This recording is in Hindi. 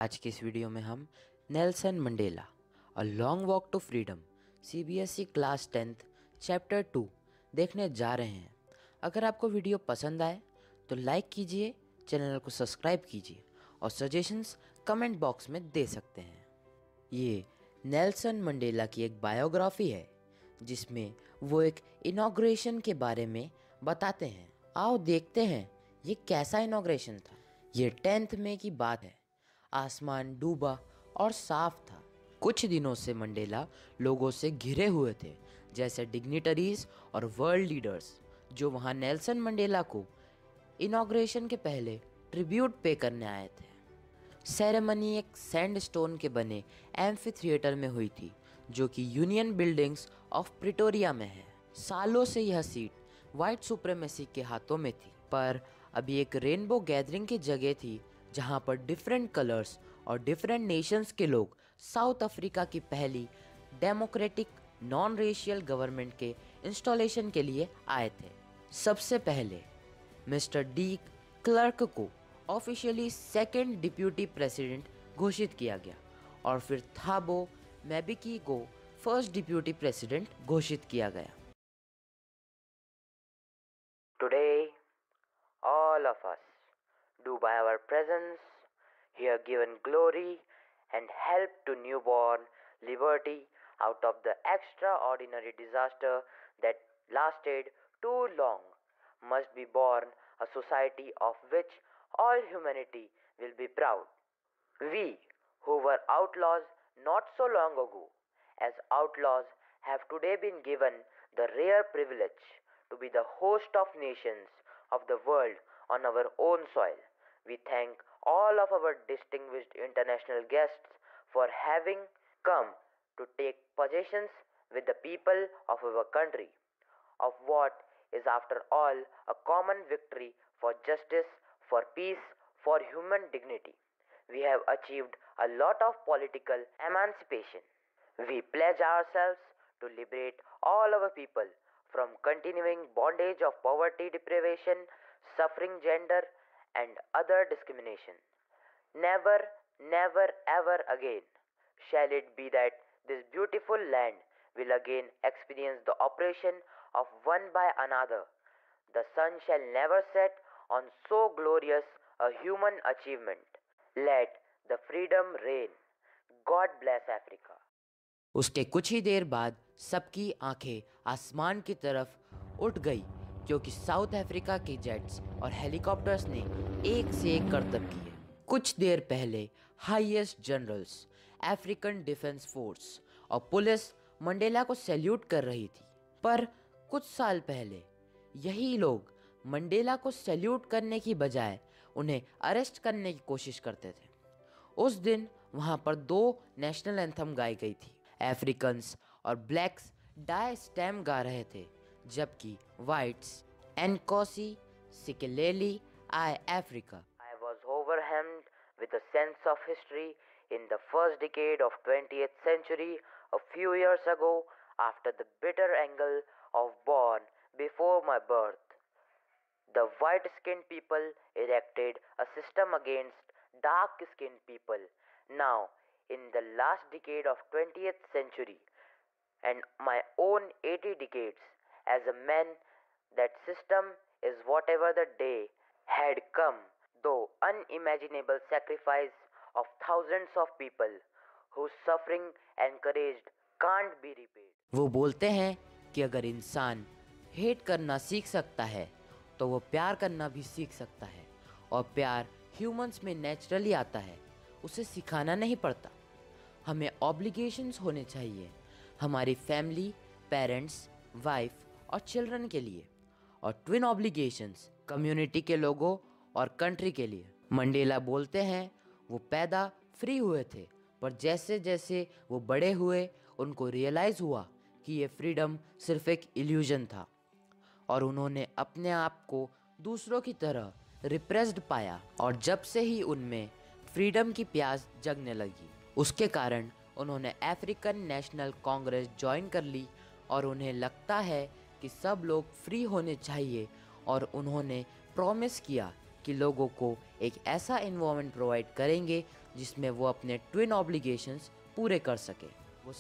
आज की इस वीडियो में हम Nelson Mandela a long walk to freedom CBSE class 10th chapter 2 देखने जा रहे हैं। अगर आपको वीडियो पसंद आए तो लाइक कीजिए, चैनल को सब्सक्राइब कीजिए और सजेशंस कमेंट बॉक्स में दे सकते हैं। ये नेल्सन मंडेला की एक बायोग्राफी है जिसमें वो एक इनॉग्रेशन के बारे में बताते हैं। आओ देखते हैं ये कैसा इनॉग्रेशन था। ये 10th मई की बात है। आसमान डूबा और साफ था। कुछ दिनों से मंडेला लोगों से घिरे हुए थे, जैसे डिग्निटरीज और वर्ल्ड लीडर्स जो वहां नेल्सन मंडेला को इनॉग्रेशन के पहले ट्रिब्यूट पे करने आए थे। सेरेमनी एक सैंडस्टोन के बने एम्फी थिएटर में हुई थी जो कि यूनियन बिल्डिंग्स ऑफ प्रिटोरिया में है। सालों से यह सीट वाइट सुप्रीमेसी के हाथों में थी, पर अभी एक रेनबो गैदरिंग की जगह थी जहां पर डिफरेंट कलर्स और डिफरेंट नेशंस के लोग साउथ अफ्रीका की पहली डेमोक्रेटिक नॉन रेशियल गवर्नमेंट के इंस्टॉलेशन के लिए आए थे। सबसे पहले मिस्टर डी क्लर्क को ऑफिशियली सेकंड डिप्यूटी प्रेसिडेंट घोषित किया गया और फिर थाबो मैबिकी को फर्स्ट डिप्यूटी प्रेसिडेंट घोषित किया गया। Today, all of us do by our presence here given glory and help to newborn liberty out of the extraordinary disaster that lasted too long must be born a society of which all humanity will be proud. We who were outlaws not so long ago as outlaws have today been given the rare privilege to be the host of nations of the world on our own soil. We thank all of our distinguished international guests for having come to take possessions with the people of our country of what is after all a common victory for justice, for peace, for human dignity. We have achieved a lot of political emancipation. We pledge ourselves to liberate all our people from continuing bondage of poverty, deprivation, suffering, gender, and other discrimination. Never, never, ever again shall it be that this beautiful land will again experience the oppression of one by another. The sun shall never set on so glorious a human achievement. Let the freedom reign. God bless Africa. उसके कुछ ही देर बाद सबकी आंखें आसमान की तरफ उठ गई क्योंकि साउथ अफ्रीका के जेट्स और हेलीकॉप्टर्स ने एक से एक करतब किए। कुछ देर पहले highest generals, African defence force और पुलिस मंडेला को सैल्यूट कर रही थी, पर कुछ साल पहले यही लोग मंडेला को सैल्यूट करने की बजाय उन्हें अरेस्ट करने की कोशिश करते थे। उस दिन वहां पर दो नेशनल एंथम गाई गई थी। अफ्रीकन्स और ब्लैक्स डाई स्टैम गा रहे थे, जबकि वाइट्स एनकोसी सिकेलेली आई अफ्रीका। I was overwhelmed with a sense of history in the first decade of 20th century a few years ago after the bitter angle of born before my birth. The white-skinned people erected a system against dark-skinned people. Now, in the last decade of 20th century and my own 80 decades as a man, that system is whatever the day had come, though unimaginable sacrifice of thousands of people whose suffering encouraged can't be repaid. वो बोलते हैं कि अगर इंसान हेट करना सीख सकता है तो वो प्यार करना भी सीख सकता है, और प्यार ह्यूमंस में नेचुरली आता है, उसे सिखाना नहीं पड़ता। हमें ऑब्लिगेशंस होने चाहिए हमारी फैमिली, पेरेंट्स, वाइफ और चिल्ड्रन के लिए, और ट्विन ऑब्लिगेशंस कम्युनिटी के लोगों और कंट्री के लिए। मंडेला बोलते हैं वो पैदा फ्री हुए थे, पर जैसे जैसे वो बड़े हुए उनको रियलाइज़ हुआ कि ये फ्रीडम सिर्फ एक इल्यूजन था, और उन्होंने अपने आप को दूसरों की तरह रिप्रेस्ड पाया, और जब से ही उनमें फ्रीडम की प्यास जगने लगी, उसके कारण उन्होंने अफ्रीकन नेशनल कांग्रेस ज्वाइन कर ली, और उन्हें लगता है कि सब लोग फ्री होने चाहिए, और उन्होंने प्रॉमिस किया कि लोगों को एक ऐसा एनवायरनमेंट प्रोवाइड करेंगे जिसमें वो अपने ट्विन ऑब्लिगेशंस पूरे कर सके।